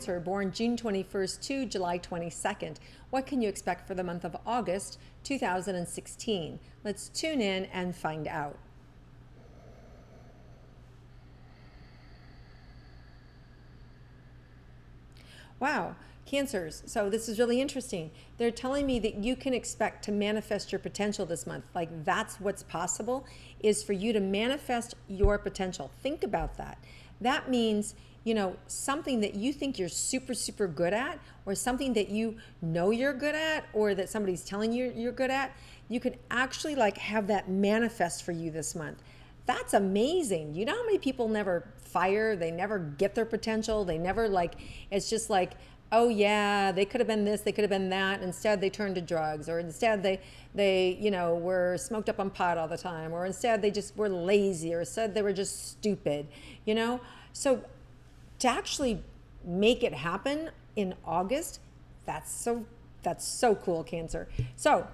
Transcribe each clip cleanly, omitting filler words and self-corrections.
Cancer, born June 21st to July 22nd. What can you expect for the month of August 2016? Let's tune in and find out. Wow, Cancers. So this is really interesting. They're telling me that you can expect to manifest your potential this month. Like that's what's possible, is for you to manifest your potential. Think about that. That means, something that you think you're super, super good at, or something that you know you're good at, or that somebody's telling you you're good at, you can actually have that manifest for you this month. That's amazing. You know how many people never fire, they never get their potential, they never it's just oh yeah, they could have been this, they could have been that. Instead they turned to drugs, or instead they were smoked up on pot all the time, or instead they just were lazy, or said they were just stupid, So to actually make it happen in August, that's so cool, Cancer. So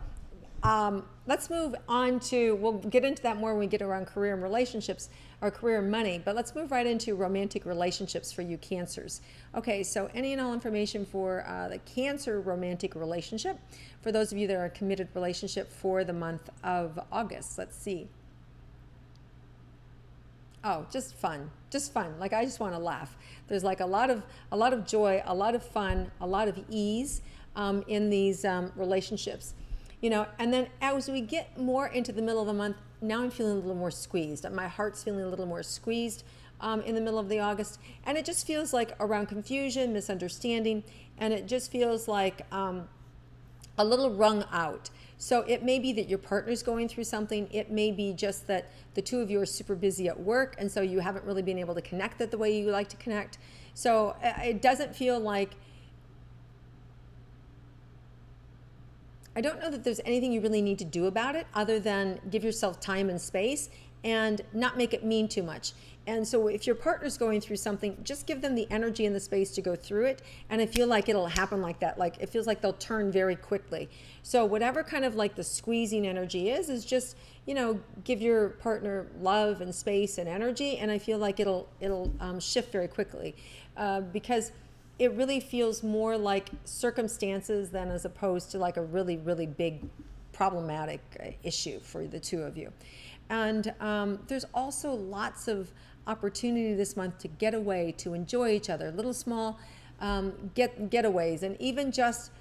let's move on to, we'll get into that more when we get around career and relationships, or career and money, but let's move right into romantic relationships for you Cancers. Okay, so any and all information for the Cancer romantic relationship, for those of you that are in a committed relationship for the month of August. Let's see. Oh, just fun. I just want to laugh. There's a lot of joy, a lot of fun, a lot of ease in these relationships. And then as we get more into the middle of the month, now I'm feeling a little more squeezed. My heart's feeling a little more squeezed in the middle of the August. And it just feels like around confusion, misunderstanding, and it just feels like a little wrung out. So it may be that your partner's going through something. It may be just that the two of you are super busy at work, and so you haven't really been able to connect it the way you like to connect. So it doesn't feel like, I don't know that there's anything you really need to do about it other than give yourself time and space and not make it mean too much. And so if your partner's going through something, just give them the energy and the space to go through it. And I feel like it'll happen like that. Like it feels like they'll turn very quickly. So whatever kind of the squeezing energy is just, give your partner love and space and energy. And I feel like it'll shift very quickly because it really feels more like circumstances than as opposed to a really, really big problematic issue for the two of you. And there's also lots of opportunity this month to get away, to enjoy each other, little small getaways, and even just,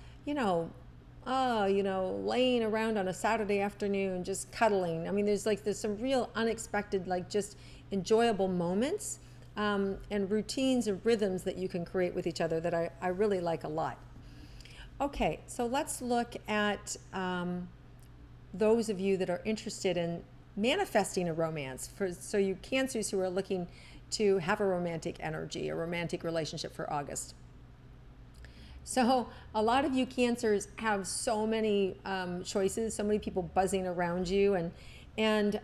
laying around on a Saturday afternoon, just cuddling. I mean, there's some real unexpected, just enjoyable moments and routines and rhythms that you can create with each other that I really like a lot. Okay, so let's look at those of you that are interested in manifesting a romance. So you Cancers who are looking to have a romantic energy, a romantic relationship for August. So a lot of you Cancers have so many choices, so many people buzzing around you, and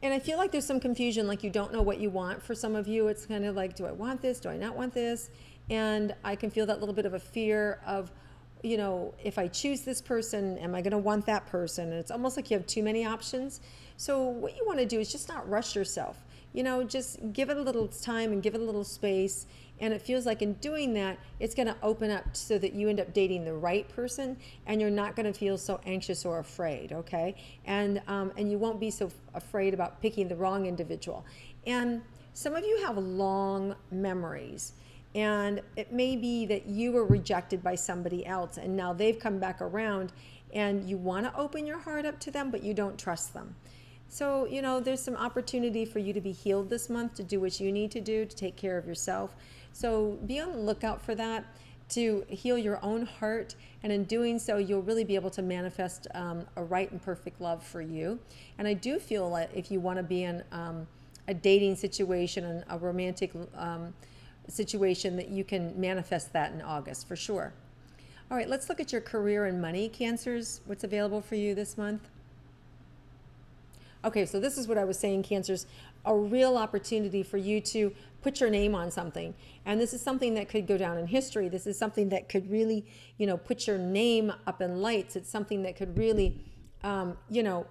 I feel like there's some confusion, like you don't know what you want. For some of you, it's kind of like, do I want this? Do I not want this? And I can feel that little bit of a fear of, if I choose this person, am I going to want that person? And it's almost like you have too many options. So what you want to do is just not rush yourself. Just give it a little time and give it a little space. And it feels like in doing that, it's going to open up so that you end up dating the right person, and you're not going to feel so anxious or afraid, okay? And you won't be so afraid about picking the wrong individual. And some of you have long memories. And it may be that you were rejected by somebody else, and now they've come back around, and you want to open your heart up to them, but you don't trust them. So, there's some opportunity for you to be healed this month, to do what you need to do to take care of yourself. So be on the lookout for that, to heal your own heart. And in doing so, you'll really be able to manifest a right and perfect love for you. And I do feel like if you want to be in a dating situation and a romantic situation, that you can manifest that in August for sure. All right, let's look at your career and money, Cancers. What's available for you this month? Okay, so this is what I was saying, Cancers, a real opportunity for you to put your name on something. And this is something that could go down in history. This is something that could really, put your name up in lights. It's something that could really, you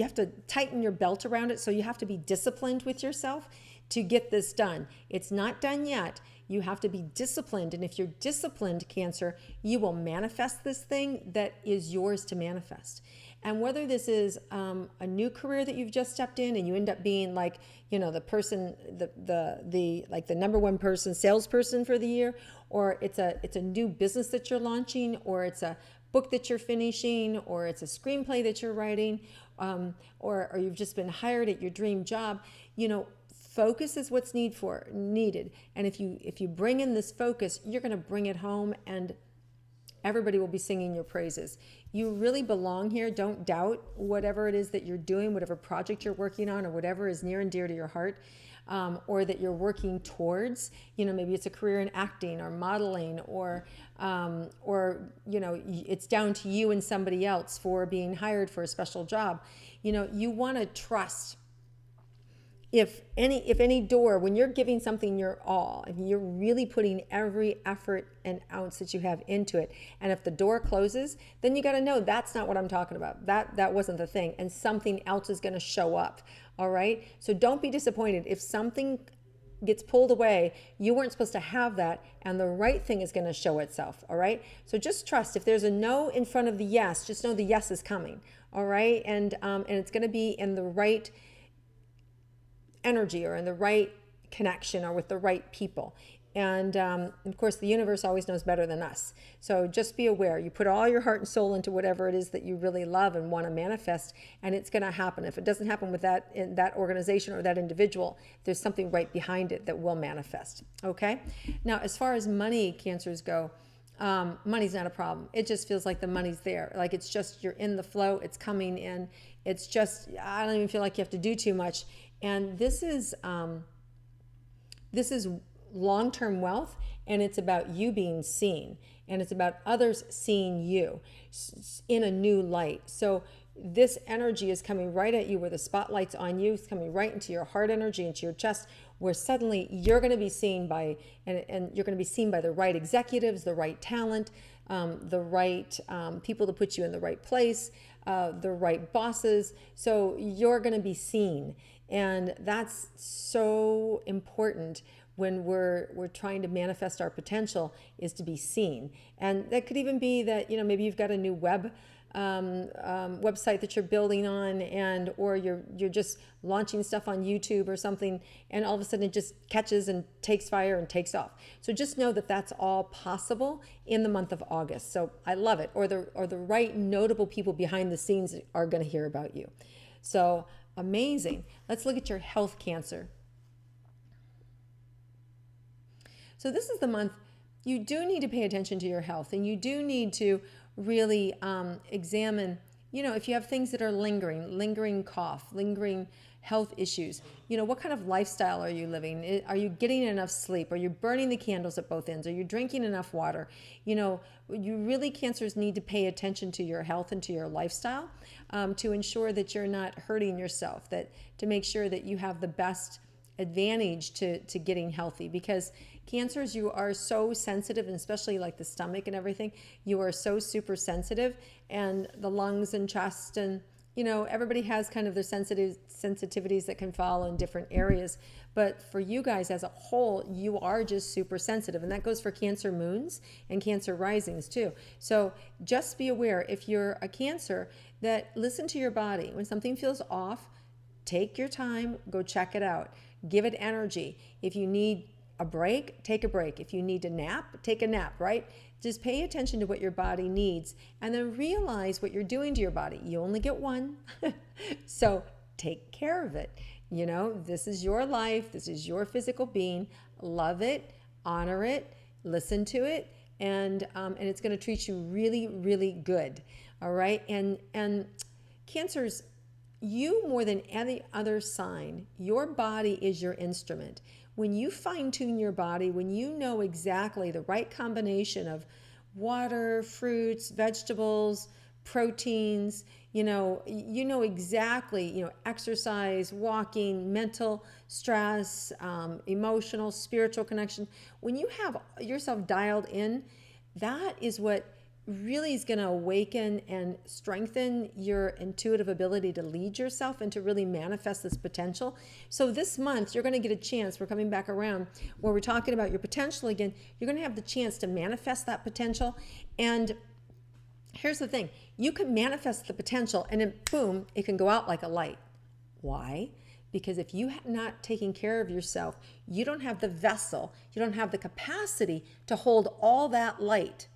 have to tighten your belt around it. So you have to be disciplined with yourself to get this done. It's not done yet. You have to be disciplined. And if you're disciplined, Cancer, you will manifest this thing that is yours to manifest. And whether this is a new career that you've just stepped in and you end up being like, the person, like the number one person, salesperson for the year, or it's a new business that you're launching, or it's a book that you're finishing, or it's a screenplay that you're writing, or you've just been hired at your dream job, focus is what's needed. And if you bring in this focus, you're going to bring it home, and everybody will be singing your praises. You really belong here. Don't doubt whatever it is that you're doing, whatever project you're working on, or whatever is near and dear to your heart, or that you're working towards. Maybe it's a career in acting or modeling, or it's down to you and somebody else for being hired for a special job. You want to trust. If any door, when you're giving something your all, and you're really putting every effort and ounce that you have into it, and if the door closes, then you got to know that's not what I'm talking about. That wasn't the thing, and something else is going to show up. All right. So don't be disappointed if something gets pulled away. You weren't supposed to have that, and the right thing is going to show itself. All right. So just trust. If there's a no in front of the yes, just know the yes is coming. All right, and it's going to be in the right energy, or in the right connection, or with the right people. And of course, the universe always knows better than us. So just be aware. You put all your heart and soul into whatever it is that you really love and want to manifest, and it's going to happen. If it doesn't happen with that organization or that individual, there's something right behind it that will manifest. Okay? Now, as far as money, Cancers go, money's not a problem. It just feels like the money's there. Like it's just, you're in the flow. It's coming in. It's just, I don't even feel like you have to do too much. And this is long-term wealth, and it's about you being seen, and it's about others seeing you in a new light. So this energy is coming right at you, where the spotlight's on you. It's coming right into your heart energy, into your chest, where suddenly you're going to be seen by, and you're going to be seen by the right executives, the right talent, the right people to put you in the right place, the right bosses. So you're going to be seen. And that's so important when we're trying to manifest our potential, is to be seen. And that could even be that, maybe you've got a new website that you're building on, or you're just launching stuff on YouTube or something, and all of a sudden it just catches and takes fire and takes off. So just know that that's all possible in the month of August. So I love it. Or the right notable people behind the scenes are going to hear about you. So amazing. Let's look at your health, Cancer. So this is the month you do need to pay attention to your health, and you do need to really examine, if you have things that are lingering cough, lingering health issues, what kind of lifestyle are you living? Are you getting enough sleep? Are you burning the candles at both ends? Are you drinking enough water? You really, Cancers, need to pay attention to your health and to your lifestyle, to ensure that you're not hurting yourself, to make sure that you have the best advantage to getting healthy. Because Cancers, you are so sensitive, and especially like the stomach and everything, you are so super sensitive, and the lungs and chest, and everybody has kind of their sensitivities that can fall in different areas. But for you guys as a whole, you are just super sensitive, and that goes for Cancer moons and Cancer risings too. So just be aware, if you're a Cancer, that listen to your body. When something feels off, take your time, go check it out. Give it energy. If you need a break, take a break. If you need to nap, take a nap, right? Just pay attention to what your body needs, and then realize what you're doing to your body. You only get one. So take care of it. This is your life. This is your physical being. Love it, honor it, listen to it, and it's going to treat you really, really good. All right. And Cancers, you, more than any other sign, your body is your instrument. When you fine-tune your body, when you know exactly the right combination of water, fruits, vegetables, proteins, you know exactly, exercise, walking, mental stress, emotional, spiritual connection. When you have yourself dialed in, that is what really is going to awaken and strengthen your intuitive ability to lead yourself and to really manifest this potential. So this month, you're going to get a chance, we're coming back around, where we're talking about your potential again. You're going to have the chance to manifest that potential. And here's the thing, you can manifest the potential and then boom, it can go out like a light. Why? Because if you have not taken care of yourself, you don't have the vessel, you don't have the capacity to hold all that light,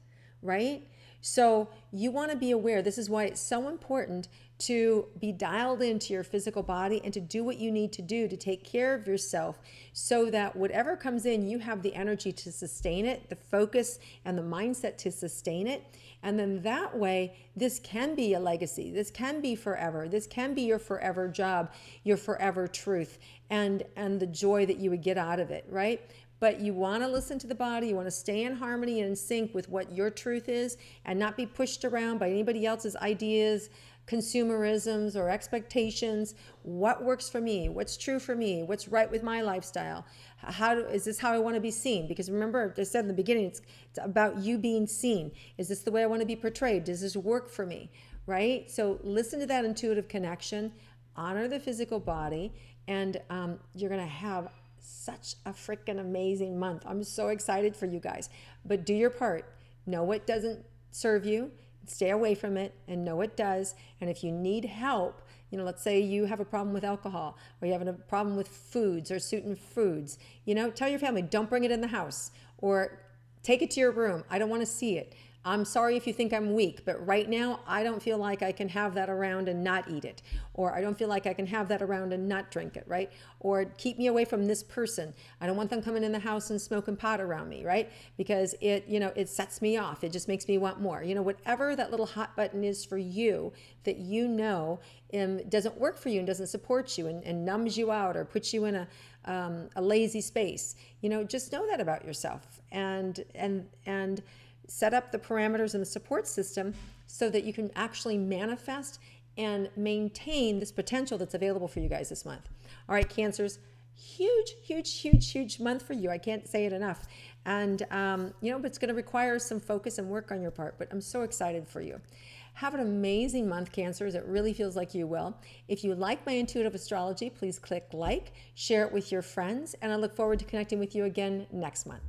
right? So you want to be aware. This is why it's so important to be dialed into your physical body and to do what you need to do to take care of yourself, so that whatever comes in, you have the energy to sustain it, the focus and the mindset to sustain it. And then that way, this can be a legacy. This can be forever. This can be your forever job, your forever truth, and the joy that you would get out of it, right? But you want to listen to the body. You want to stay in harmony and in sync with what your truth is, and not be pushed around by anybody else's ideas, consumerisms, or expectations. What works for me? What's true for me? What's right with my lifestyle? Is this how I want to be seen? Because remember, I said in the beginning, it's about you being seen. Is this the way I want to be portrayed? Does this work for me? Right? So listen to that intuitive connection, honor the physical body, and you're going to have such a freaking amazing month. I'm so excited for you guys. But do your part. Know what doesn't serve you. Stay away from it, and know it does. And if you need help, let's say you have a problem with alcohol, or you have a problem with foods or certain foods, tell your family, don't bring it in the house, or take it to your room. I don't want to see it. I'm sorry if you think I'm weak, but right now I don't feel like I can have that around and not eat it. Or I don't feel like I can have that around and not drink it, right? Or keep me away from this person. I don't want them coming in the house and smoking pot around me, right? Because it sets me off. It just makes me want more. Whatever that little hot button is for you that doesn't work for you and doesn't support you and numbs you out or puts you in a lazy space. Just know that about yourself and set up the parameters and the support system so that you can actually manifest and maintain this potential that's available for you guys this month. All right, Cancers, huge, huge, huge, huge month for you. I can't say it enough. And, but it's going to require some focus and work on your part, but I'm so excited for you. Have an amazing month, Cancers. It really feels like you will. If you like my intuitive astrology, please click like, share it with your friends, and I look forward to connecting with you again next month.